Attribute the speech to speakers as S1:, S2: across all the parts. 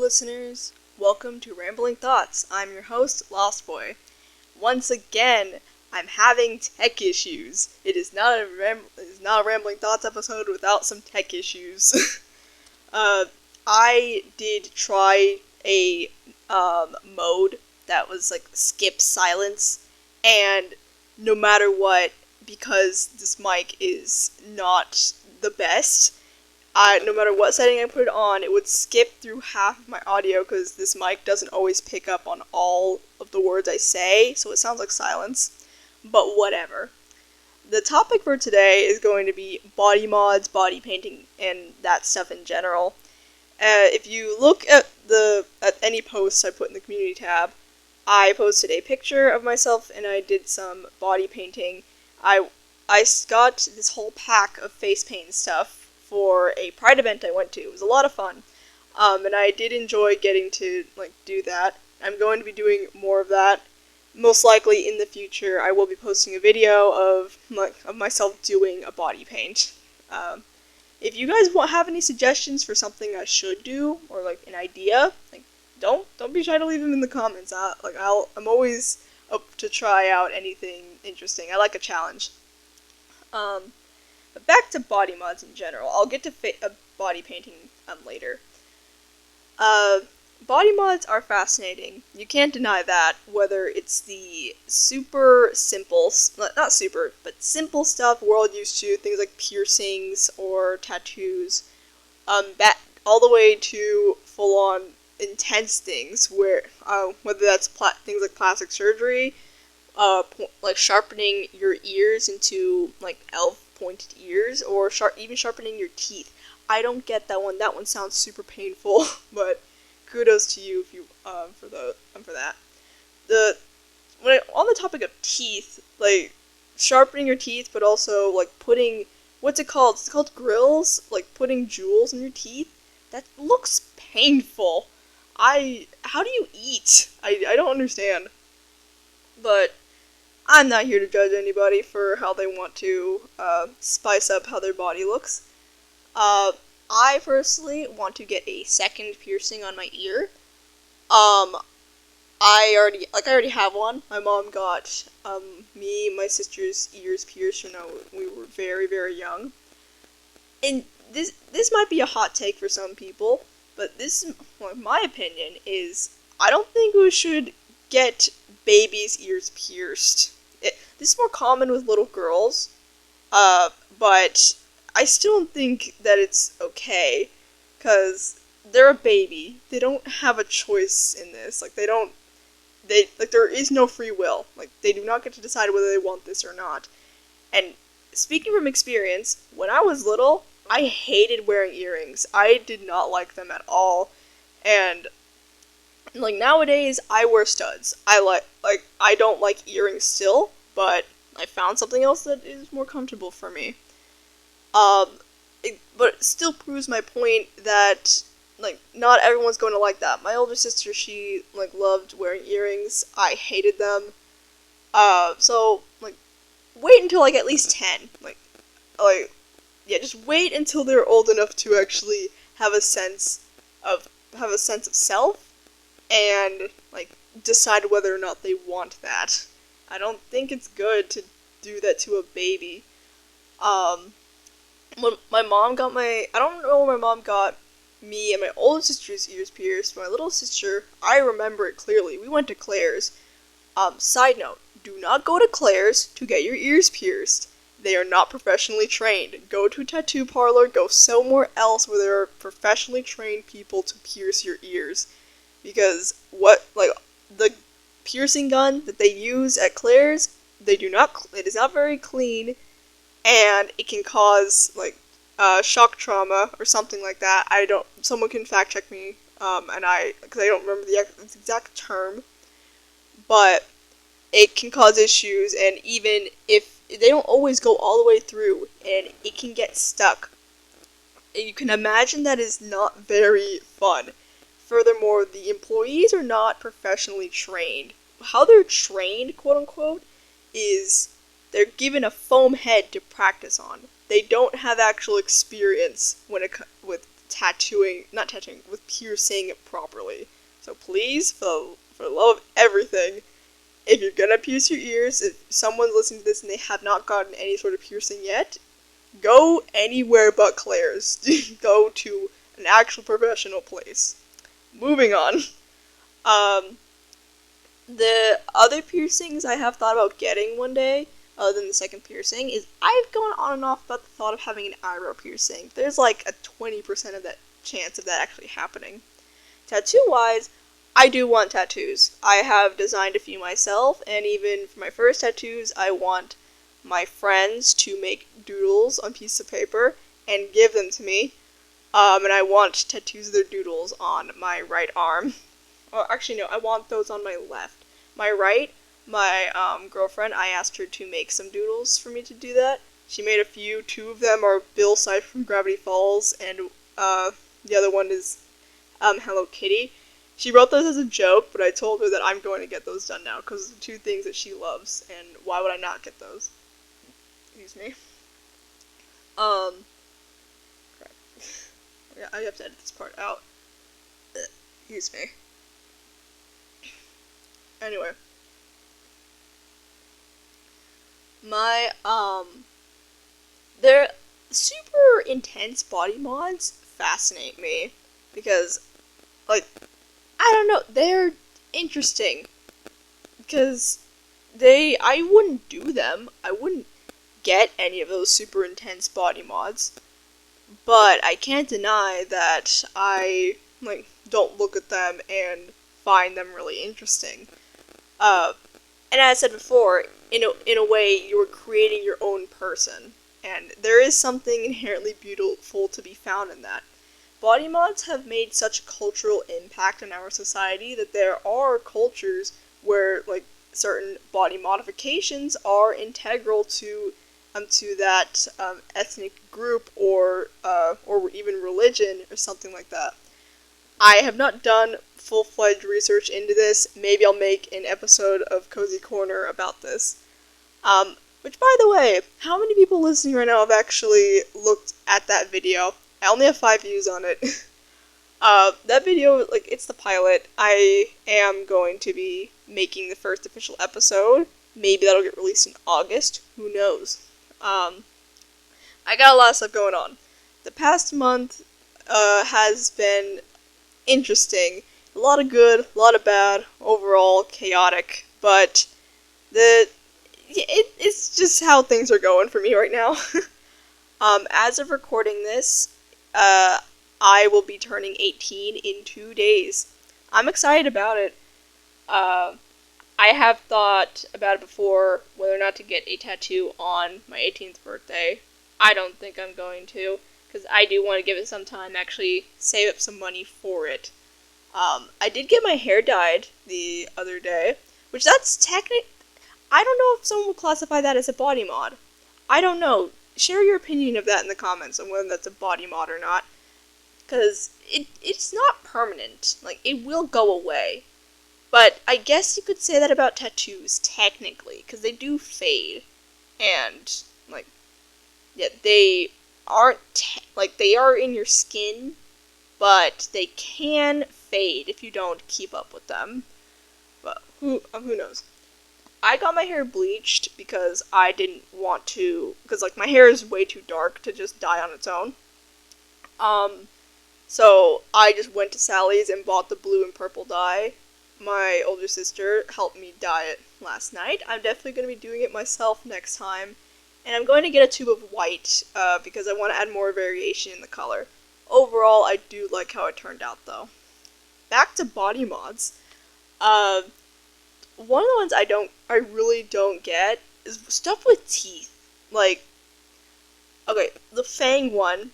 S1: listeners. Welcome to Rambling Thoughts. I'm your host, Lost Boy. Once again, I'm having tech issues. It is not a Rambling Thoughts episode without some tech issues. I did try a mode that was like skip silence, and no matter what, because this mic is not the best, no matter what setting I put it on, it would skip through half of my audio because this mic doesn't always pick up on all of the words I say, so it sounds like silence. But whatever. The topic for today is going to be body mods, body painting, and that stuff in general. If you look at any posts I put in the community tab, I posted a picture of myself and I did some body painting. I got this whole pack of face paint stuff for a Pride event I went to. It was a lot of fun. And I did enjoy getting to do that. I'm going to be doing more of that. Most likely in the future, I will be posting a video of myself doing a body paint. If you guys have any suggestions for something I should do, or an idea, don't be shy to leave them in the comments. I'm always up to try out anything interesting. I like a challenge. But back to body mods in general. I'll get to body painting later. Body mods are fascinating. You can't deny that, whether it's the super simple, not super, but simple stuff we're all used to, things like piercings or tattoos, all the way to full-on intense things, where whether that's things like plastic surgery, sharpening your ears into elf pointed ears, or even sharpening your teeth. I don't get that one. That one sounds super painful, but kudos to you if you for that. On the topic of teeth, sharpening your teeth, but also putting, what's it called? It's called grills. Putting jewels in your teeth. That looks painful. How do you eat? I don't understand. But I'm not here to judge anybody for how they want to spice up how their body looks. I personally want to get a second piercing on my ear. I already have one. My mom got me and my sister's ears pierced when we were very, very young. And this might be a hot take for some people, but my opinion is I don't think we should get babies' ears pierced. This is more common with little girls, but I still don't think that it's okay, because they're a baby. They don't have a choice in this. There is no free will. They do not get to decide whether they want this or not. And speaking from experience, when I was little, I hated wearing earrings. I did not like them at all, and nowadays, I wear studs. I don't like earrings still, but I found something else that is more comfortable for me. But it still proves my point that, not everyone's going to like that. My older sister, she, loved wearing earrings. I hated them. So, wait until, at least 10. Just wait until they're old enough to actually have a sense of self, and decide whether or not they want that. I don't think it's good to do that to a baby. When my mom got I don't know when my mom got me and my older sister's ears pierced. My little sister, I remember it clearly. We went to Claire's. Side note, do not go to Claire's to get your ears pierced. They are not professionally trained. Go to a tattoo parlor, go somewhere else where there are professionally trained people to pierce your ears. Because the piercing gun that they use at Claire's, it is not very clean, and it can cause shock trauma or something like that. Someone can fact check me, because I don't remember the exact term, but it can cause issues, and even if they don't always go all the way through, and it can get stuck. And you can imagine that is not very fun. Furthermore, the employees are not professionally trained. How they're trained, quote unquote, is they're given a foam head to practice on. They don't have actual experience with with piercing properly. So please, for the love of everything, if you're gonna pierce your ears, if someone's listening to this and they have not gotten any sort of piercing yet, go anywhere but Claire's. Go to an actual professional place. Moving on. The other piercings I have thought about getting one day, other than the second piercing, is I've gone on and off about the thought of having an eyebrow piercing. There's like a 20% of that chance of that actually happening. Tattoo-wise, I do want tattoos. I have designed a few myself, and even for my first tattoos, I want my friends to make doodles on pieces of paper and give them to me. And I want tattoos of their doodles on my right arm. Or actually, no, I want those on my left. My right, my girlfriend, I asked her to make some doodles for me to do that. She made a few. 2 of them are Bill Side from Gravity Falls, and the other one is Hello Kitty. She wrote those as a joke, but I told her that I'm going to get those done now, because they're 2 things that she loves, and why would I not get those? Excuse me. Crap. Yeah, I have to edit this part out. Excuse me. Anyway. My, they're super intense body mods fascinate me, because, like, I don't know, they're interesting, because I wouldn't do them, I wouldn't get any of those super intense body mods, but I can't deny that I, don't look at them and find them really interesting. And as I said before, in a way, you're creating your own person, and there is something inherently beautiful to be found in that. Body mods have made such a cultural impact in our society that there are cultures where, certain body modifications are integral to that ethnic group or even religion or something like that. I have not done full-fledged research into this. Maybe I'll make an episode of Cozy Corner about this. Which, by the way, how many people listening right now have actually looked at that video? I only have 5 views on it. That video, it's the pilot. I am going to be making the first official episode. Maybe that'll get released in August. Who knows? I got a lot of stuff going on. The past month has been interesting. A lot of good, a lot of bad, overall chaotic, but it's just how things are going for me right now. As of recording this, I will be turning 18 in 2 days. I'm excited about it. I have thought about it before, whether or not to get a tattoo on my 18th birthday. I don't think I'm going to, because I do want to give it some time, actually save up some money for it. I did get my hair dyed the other day, which that's I don't know if someone would classify that as a body mod. I don't know. Share your opinion of that in the comments on whether that's a body mod or not. Because it's not permanent. It will go away. But I guess you could say that about tattoos, technically, because they do fade. And, they aren't, they are in your skin, but they can fade if you don't keep up with them. But who knows? I got my hair bleached because I didn't want to, because my hair is way too dark to just dye on its own. So I just went to Sally's and bought the blue and purple dye. My older sister helped me dye it last night. I'm definitely going to be doing it myself next time. And I'm going to get a tube of white, because I want to add more variation in the color. Overall, I do like how it turned out, though. Back to body mods. One of the ones I really don't get is stuff with teeth. Okay, the Fang one,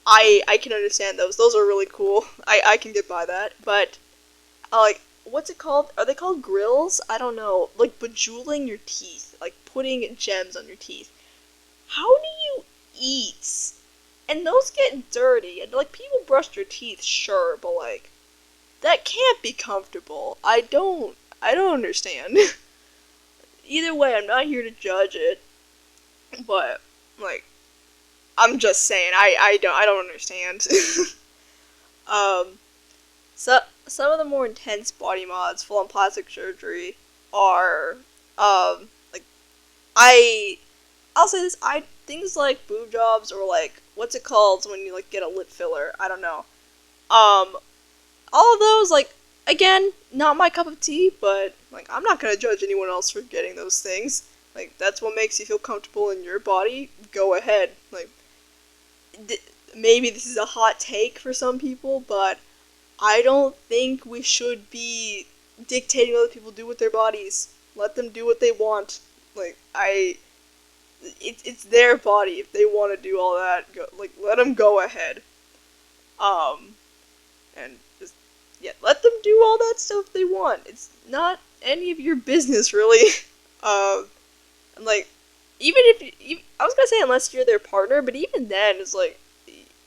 S1: I can understand those. Those are really cool. I can get by that. But, what's it called? Are they called grills? I don't know. Bejeweling your teeth. Putting gems on your teeth. How do you eat? And those get dirty. And, people brush their teeth, sure, but, that can't be comfortable. I don't understand. Either way, I'm not here to judge it. But, I'm just saying, I don't understand. Um, so some of the more intense body mods, full on plastic surgery, are like I'll say this, I things like boob jobs or like what's it called when you like get a lip filler, I don't know. Um, all of those, like, again, not my cup of tea, but like I'm not gonna judge anyone else for getting those things. Like that's what makes you feel comfortable in your body. Go ahead. Like maybe this is a hot take for some people, but I don't think we should be dictating what other people do with their bodies. Let them do what they want. Like it's their body. If they want to do all that, let them go ahead. Um, and just let them do all that stuff they want. It's not any of your business, really. And like, even if I was gonna say unless you're their partner, but even then, it's like,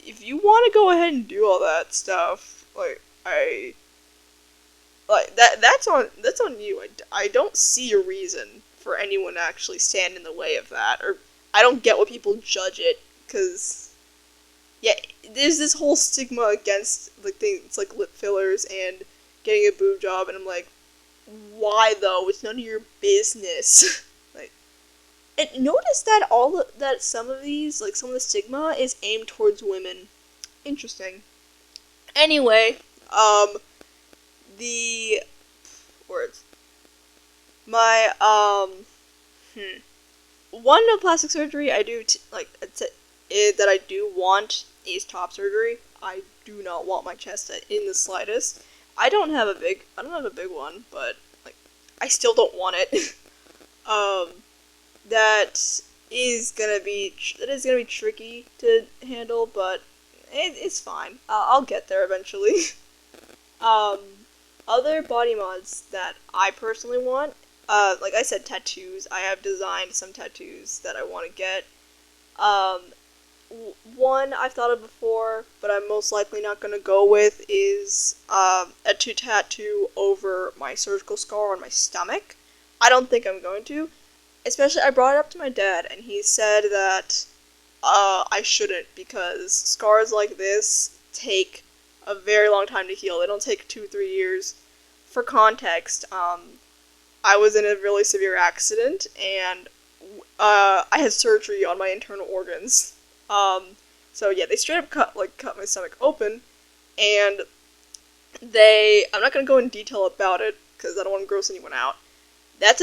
S1: if you want to go ahead and do all that stuff, that's on you. I don't see a reason for anyone to actually stand in the way of that, or I don't get what people judge it, because yeah, there's this whole stigma against like things like lip fillers and getting a boob job, and I'm like, why though? It's none of your business. Like, and notice that that some of these, like some of the stigma, is aimed towards women. Interesting. Anyway, the words. My one of plastic surgery I do that I do want is top surgery. I do not want my chest in the slightest. I don't have a big one, but like I still don't want it. um, that that is gonna be tricky to handle, but it's fine. I'll get there eventually. um, Other body mods that I personally want, like I said, tattoos. I have designed some tattoos that I want to get. Um, One I've thought of before, but I'm most likely not going to go with is a tattoo over my surgical scar on my stomach. I don't think I'm going to. Especially, I brought it up to my dad, and he said that I shouldn't, because scars like this take a very long time to heal. They don't take 2-3 years. For context, I was in a really severe accident, and I had surgery on my internal organs. So yeah, they straight up cut my stomach open, and I'm not gonna go in detail about it because I don't want to gross anyone out. That's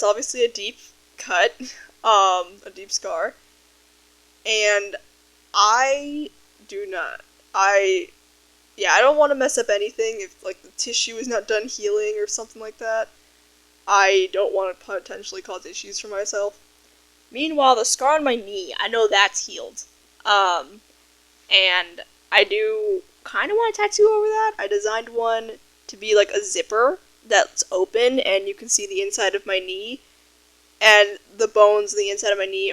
S1: obviously a deep cut, a deep scar, and I do not, I don't want to mess up anything if like the tissue is not done healing or something like that. I don't want to potentially cause issues for myself. Meanwhile, the scar on my knee, I know that's healed. Um, and I do kind of want a tattoo over that. I designed one to be like a zipper that's open and you can see the inside of my knee. And the bones on the inside of my knee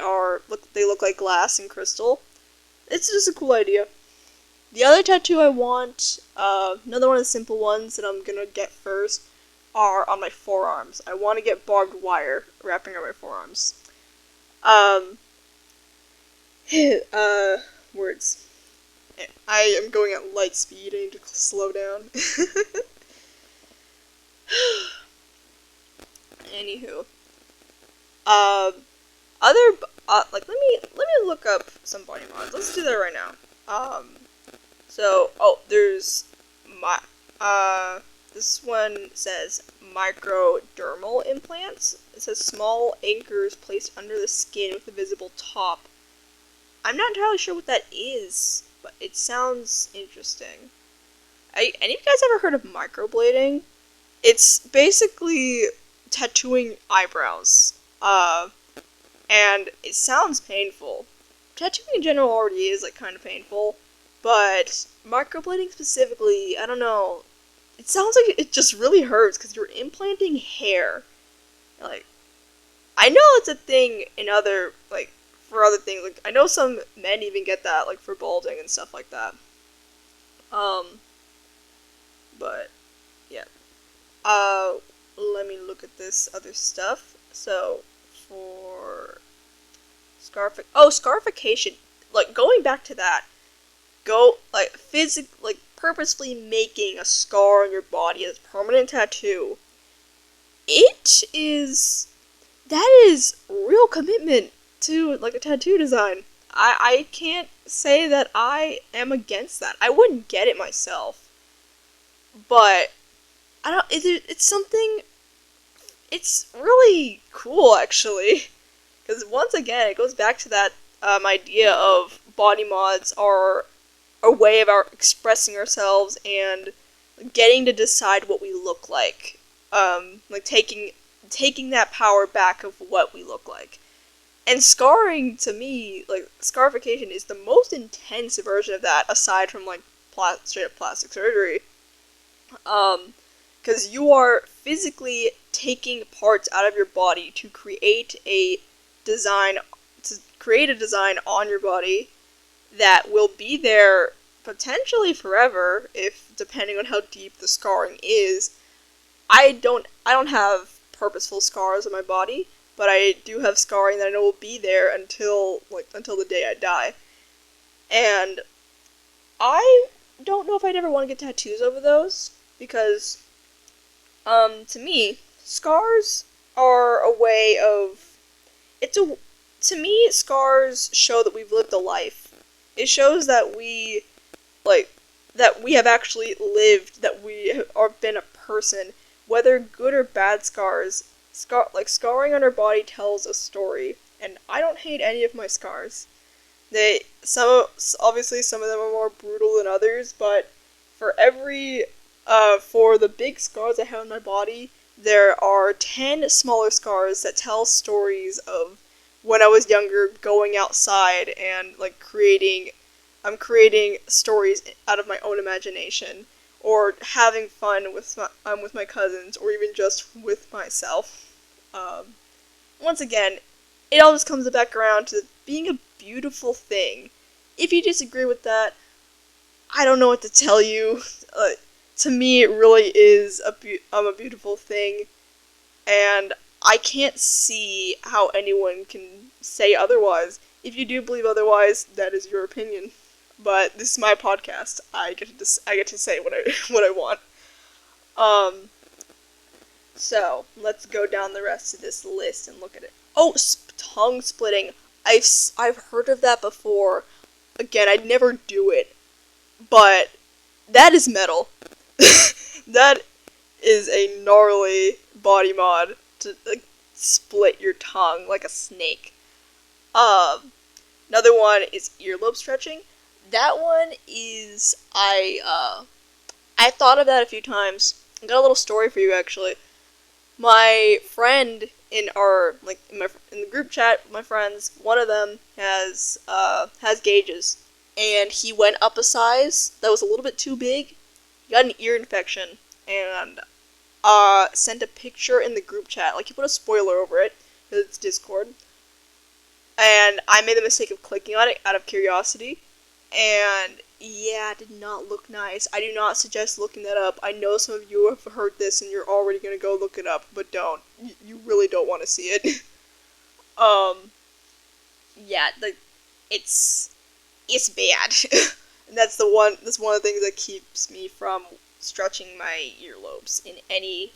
S1: they look like glass and crystal. It's just a cool idea. The other tattoo I want, another one of the simple ones that I'm gonna get first, are on my forearms. I want to get barbed wire wrapping around my forearms. Um, Words. I am going at light speed. I need to slow down. Anywho, um, let me look up some body mods. Let's do that right now. There's my this one says microdermal implants. It says small anchors placed under the skin with a visible top. I'm not entirely sure what that is, but it sounds interesting. Any of you guys ever heard of microblading? It's basically tattooing eyebrows. And it sounds painful. Tattooing in general already is, like, kind of painful. But microblading specifically, I don't know. It sounds like it just really hurts because you're implanting hair. Like, I know it's a thing in for other things. Like, I know some men even get that, like, for balding and stuff like that. But, yeah. Let me look at this other stuff. So, for scarification. Like, going back to that, purposefully making a scar on your body as a permanent tattoo, that is real commitment to, like, a tattoo design. I can't say that I am against that. I wouldn't get it myself. But, it's something, it's really cool, actually. Because once again, it goes back to that idea of body mods are a way of our expressing ourselves and getting to decide what we look like. Like taking that power back of what we look like. And scarring, to me, like, scarification is the most intense version of that, aside from, like, straight up plastic surgery. Because you are physically taking parts out of your body to create a design on your body that will be there potentially forever, if depending on how deep the scarring is. I don't have purposeful scars on my body, but I do have scarring that I know will be there until the day I die. And I don't know if I'd ever want to get tattoos over those, because to me, scars are a way of, to me, scars show that we've lived a life. It shows that we have actually lived, that we have been a person. Whether good or bad scars, scarring on our body tells a story, and I don't hate any of my scars. Obviously some of them are more brutal than others, but for the big scars I have on my body, there are 10 smaller scars that tell stories of when I was younger, going outside and, like, I'm creating stories out of my own imagination, or having fun with my cousins, or even just with myself. Once again, it all just comes back around to being a beautiful thing. If you disagree with that, I don't know what to tell you. To me, it really is a beautiful thing, and I can't see how anyone can say otherwise. If you do believe otherwise, that is your opinion. But this is my podcast. I get to say what I want. So let's go down the rest of this list and look at it. Oh, tongue splitting. I've heard of that before. Again, I'd never do it, but that is metal. That is a gnarly body mod to, like, split your tongue like a snake. Another one is earlobe stretching. That one is, I thought of that a few times. I got a little story for you, actually. My friend in the group chat, my friends, one of them has gauges, and he went up a size that was a little bit too big. He got an ear infection, and sent a picture in the group chat. Like, he put a spoiler over it, because it's Discord. And I made the mistake of clicking on it out of curiosity. And yeah, it did not look nice. I do not suggest looking that up. I know some of you have heard this and you're already gonna go look it up, but don't. You really don't want to see it. Yeah, it's bad. And that's one of the things that keeps me from stretching my earlobes in any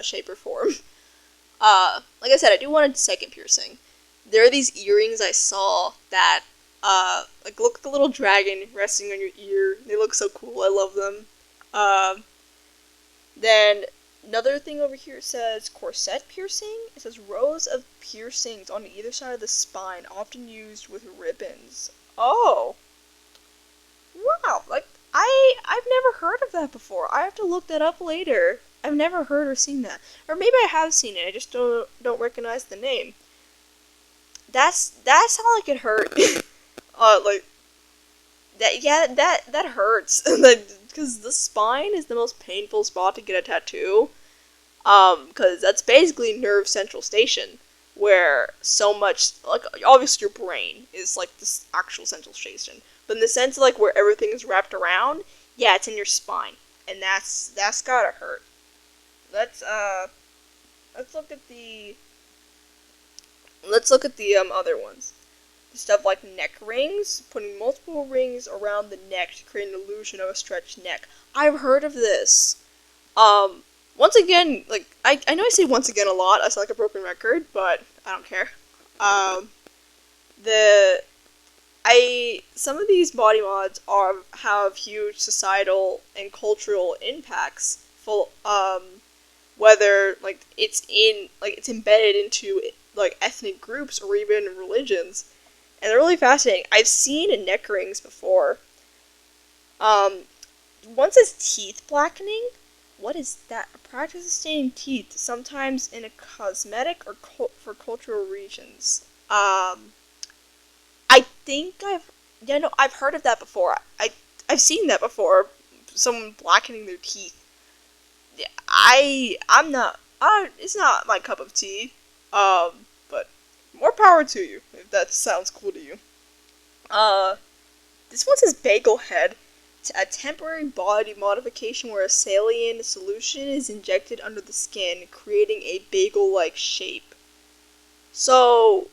S1: shape or form. Like I said, I do want a second piercing. There are these earrings I saw that, like, look at the little dragon resting on your ear. They look so cool. I love them. Then another thing over here says corset piercing. It says rows of piercings on either side of the spine, often used with ribbons. Oh. Wow. Like, I've never heard of that before. I have to look that up later. I've never heard or seen that. Or maybe I have seen it, I just don't recognize the name. That sounds like it hurt. Like, that hurts. Because the spine is the most painful spot to get a tattoo. Because that's basically nerve central station, where so much, like, obviously your brain is, like, this actual central station. But in the sense of, like, where everything is wrapped around, yeah, it's in your spine. And that's gotta hurt. Let's look at the other ones. stuff like neck rings, putting multiple rings around the neck to create an illusion of a stretched neck. I've heard of this. Once again, like, I know I say once again a lot, I sound like a broken record, but I don't care. Some of these body mods have huge societal and cultural impacts, whether, like, it's embedded into, like, ethnic groups or even religions. And they're really fascinating. I've seen neck rings before. One says teeth blackening. What is that? A practice of staining teeth, sometimes in a cosmetic or for cultural regions. I think I've heard of that before. I've seen that before. Someone blackening their teeth. Yeah, it's not my cup of tea. But more power to you, if that sounds cool to you. This one says bagel head. A temporary body modification where a saline solution is injected under the skin, creating a bagel-like shape. So,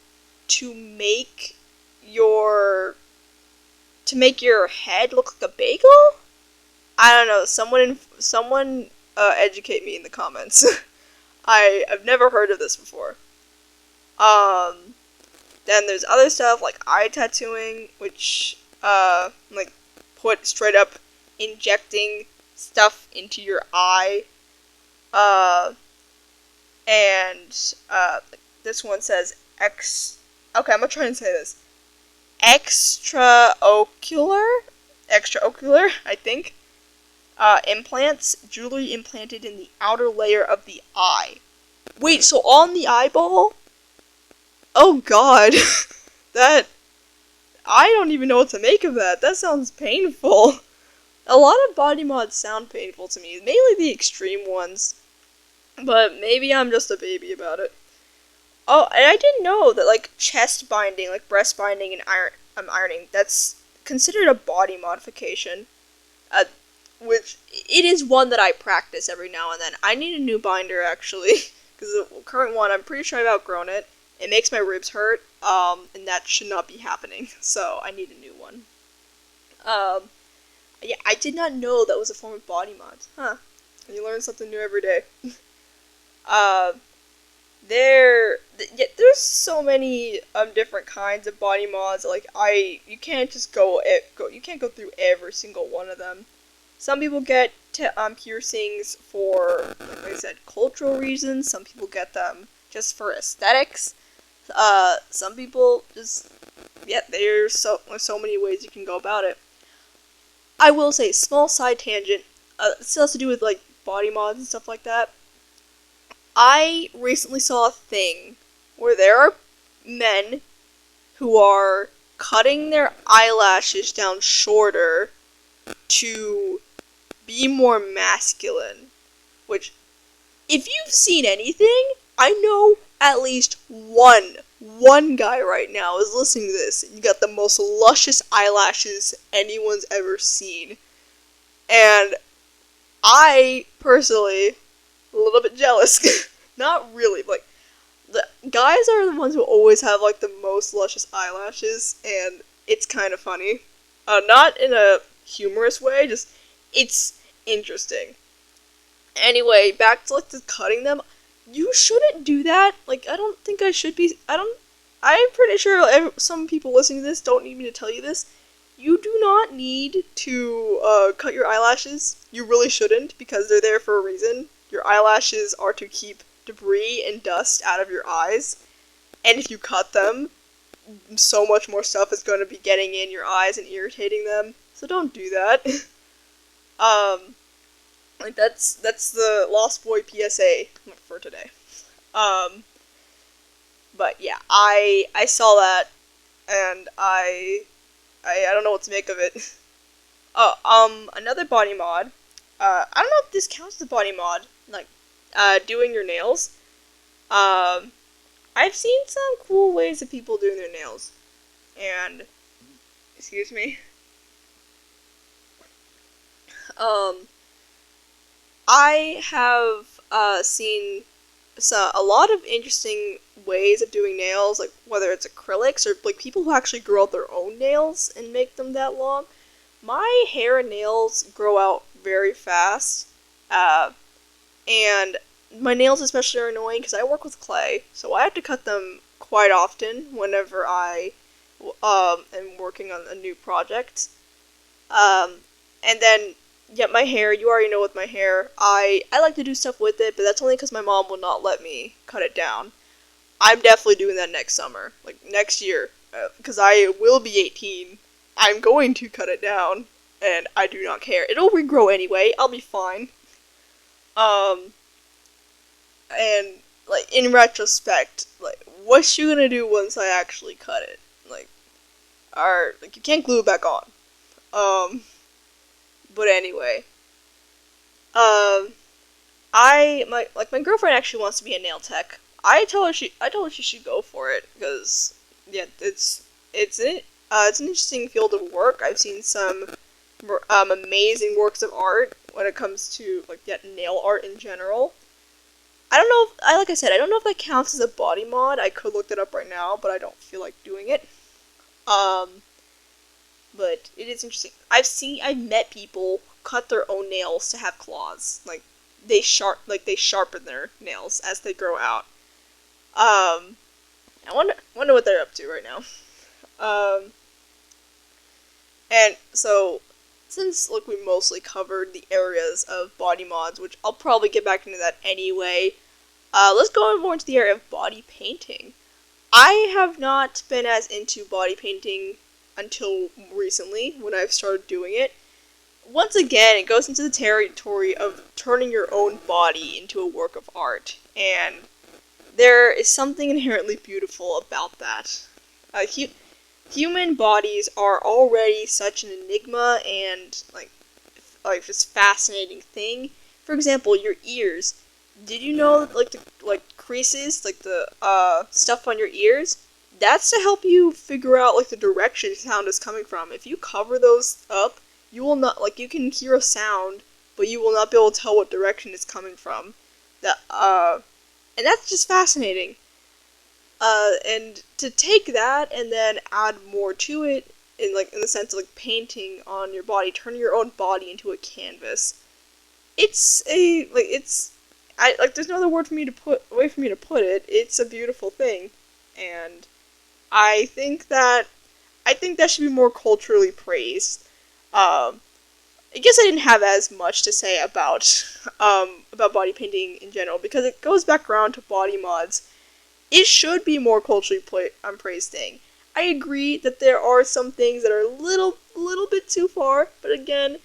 S1: to make your head look like a bagel? I don't know. Someone educate me in the comments. I've never heard of this before. Then there's other stuff like eye tattooing, which like put straight up injecting stuff into your eye. And this one says okay, I'm gonna try and say this. Extraocular, I think. Implants, jewelry implanted in the outer layer of the eye. Wait, so on the eyeball? Oh god. That... I don't even know what to make of that. That sounds painful. A lot of body mods sound painful to me, mainly the extreme ones. But maybe I'm just a baby about it. Oh, and I didn't know that, like, chest binding, like breast binding and ironing, that's considered a body modification. Which, it is one that I practice every now and then. I need a new binder, actually, because the current one, I'm pretty sure I've outgrown it. It makes my ribs hurt, and that should not be happening, so I need a new one. Yeah, I did not know that was a form of body mod. Huh. You learn something new every day. There's so many different kinds of body mods. Like, you can't just you can't go through every single one of them. Some people get piercings for, like I said, cultural reasons. Some people get them just for aesthetics. Some people just, there's so many ways you can go about it. I will say, small side tangent, it still has to do with, like, body mods and stuff like that. I recently saw a thing where there are men who are cutting their eyelashes down shorter to be more masculine. Which, if you've seen anything, I know at least one guy right now is listening to this. You got the most luscious eyelashes anyone's ever seen. And I, personally, a little bit jealous. Not really, like, the guys are the ones who always have, like, the most luscious eyelashes, and it's kind of funny. Not in a humorous way, just, it's interesting. Anyway, back to, like, the cutting them. You shouldn't do that. Like, I don't think I should be. I'm pretty sure some people listening to this don't need me to tell you this. You do not need to cut your eyelashes. You really shouldn't, because they're there for a reason. Your eyelashes are to keep debris and dust out of your eyes. And if you cut them, so much more stuff is going to be getting in your eyes and irritating them. So don't do that. Like, that's the Lost Boy PSA for today. But yeah, I saw that, and I don't know what to make of it. Another body mod. I don't know if this counts as a body mod, like, doing your nails. I've seen some cool ways of people doing their nails. And, excuse me. I have, seen a lot of interesting ways of doing nails, like whether it's acrylics or like people who actually grow out their own nails and make them that long. My hair and nails grow out very fast, uh, and my nails especially are annoying because I work with clay, so I have to cut them quite often whenever I am working on a new project. Um, and then, yeah, my hair, you already know with my hair, I like to do stuff with it, but that's only because my mom will not let me cut it down. I'm definitely doing that next summer, like next year, because I will be 18. I'm going to cut it down, and I do not care. It'll regrow anyway, I'll be fine. Um, and, like, in retrospect, like, what's you gonna do once I actually cut it? Like, like, you can't glue it back on. Um, but anyway, um, my girlfriend actually wants to be a nail tech. I told her she should go for it because yeah, it's an interesting field of work. I've seen some amazing works of art when it comes to like nail art in general. I don't know if I like I said I don't know if that counts as a body mod. I could look that up right now, but I don't feel like doing it. Um, but it is interesting. I've met people who cut their own nails to have claws. Like they sharpen their nails as they grow out. I wonder what they're up to right now. Um, and so since look we mostly covered the areas of body mods, which I'll probably get back into that anyway. Let's go more into the area of body painting. I have not been as into body painting until recently when I've started doing it. Once again, it goes into the territory of turning your own body into a work of art, and there is something inherently beautiful about that. Human bodies are already such an enigma and like just fascinating thing. For example, your ears. Did you know like the creases, like the stuff on your ears? That's to help you figure out like the direction sound is coming from. If you cover those up, you will not like you can hear a sound, but you will not be able to tell what direction it's coming from. That and that's just fascinating. And to take that and then add more to it in the sense of like painting on your body, turning your own body into a canvas. It's a like it's I like there's no other word for me to put way for me to put it. It's a beautiful thing, and I think that should be more culturally praised. Um, I guess I didn't have as much to say about body painting in general because it goes back around to body mods. It should be more culturally praised thing. I agree that there are some things that are a little bit too far, but again,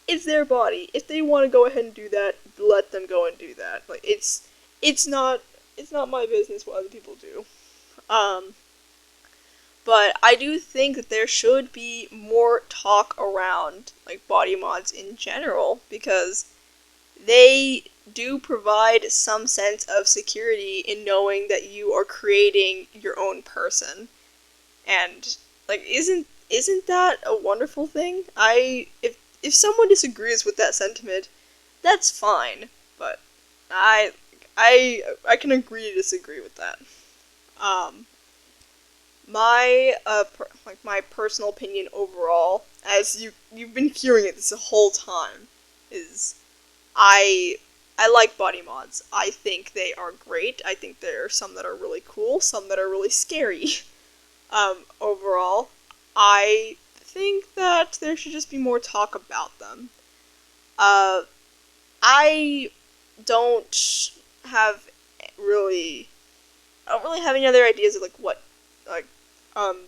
S1: it's their body. If they want to go ahead and do that, let them go and do that. Like it's not my business what other people do. Um, but I do think that there should be more talk around like body mods in general because they do provide some sense of security in knowing that you are creating your own person. And like isn't that a wonderful thing? If someone disagrees with that sentiment, that's fine, but I I can agree to disagree with that. Um my personal opinion overall, as you've been hearing it this whole time, is I I like body mods. I think they are great. I think there are some that are really cool, some that are really scary. Overall, I think that there should just be more talk about them. Uh, I don't have really, I don't really have any other ideas of like what, like,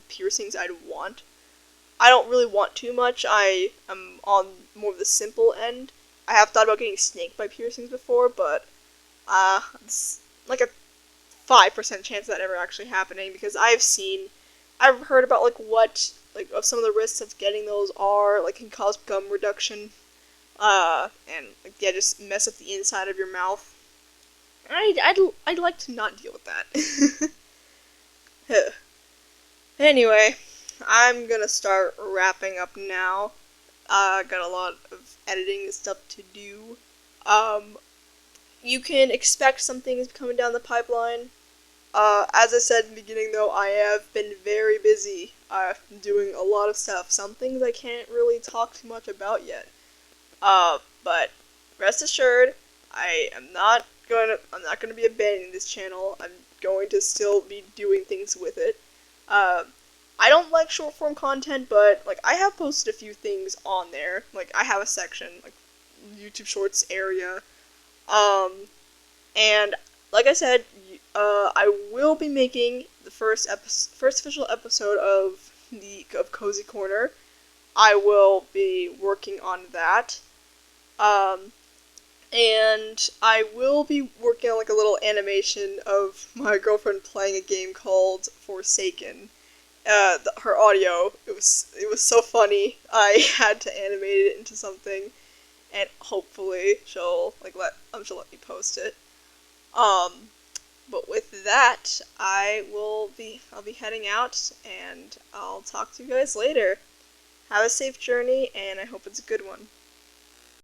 S1: piercings I'd want. I don't really want too much. I am on more of the simple end. I have thought about getting snake bite piercings before, but it's like a 5% chance of that ever actually happening because I've heard about like what like of some of the risks of getting those are like can cause gum reduction, and like yeah just mess up the inside of your mouth. I'd like to not deal with that. Anyway, I'm gonna start wrapping up now. Got a lot of editing stuff to do. Um, you can expect some things coming down the pipeline. As I said in the beginning, though, I have been very busy. I've been doing a lot of stuff. Some things I can't really talk too much about yet. But rest assured, I'm not gonna be abandoning this channel. I'm going to still be doing things with it. I don't like short form content, but like I have posted a few things on there. Like I have a section, like YouTube Shorts area. And like I said, I will be making the first official episode of Cozy Corner. I will be working on that. And I will be working on like a little animation of my girlfriend playing a game called Forsaken. Her audio, it was so funny. I had to animate it into something, and hopefully she'll let me post it. But with that, I'll be heading out, and I'll talk to you guys later. Have a safe journey, and I hope it's a good one.